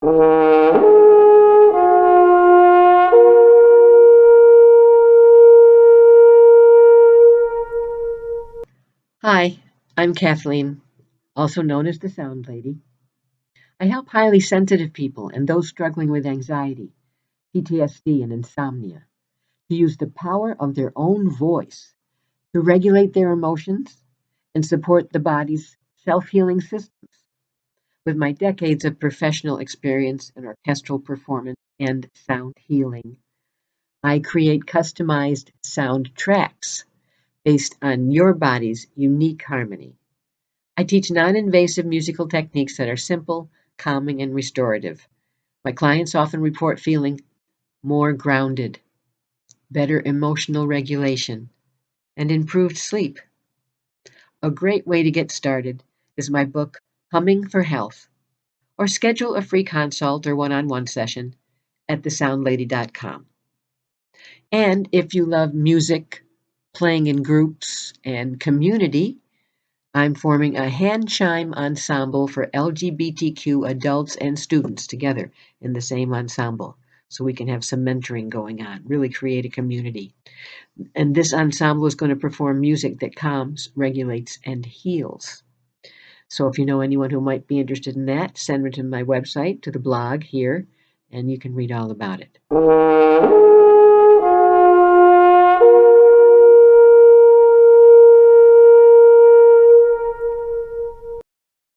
Hi, I'm Kathleen, also known as the Sound Lady. I help highly sensitive people and those struggling with anxiety, PTSD, and insomnia to use the power of their own voice to regulate their emotions and support the body's self healing systems. With my decades of professional experience in orchestral performance and sound healing, I create customized sound tracks based on your body's unique harmony. I teach non-invasive musical techniques that are simple, calming, and restorative. My clients often report feeling more grounded, better emotional regulation, and improved sleep. A great way to get started is my book, Humming for Health, or schedule a free consult or one-on-one session at thesoundlady.com. And if you love music, playing in groups, and community, I'm forming a hand chime ensemble for LGBTQ adults and students together in the same ensemble so we can have some mentoring going on, really create a community. And this ensemble is going to perform music that calms, regulates, and heals. So if you know anyone who might be interested in that, send them to my website, to the blog here, and you can read all about it.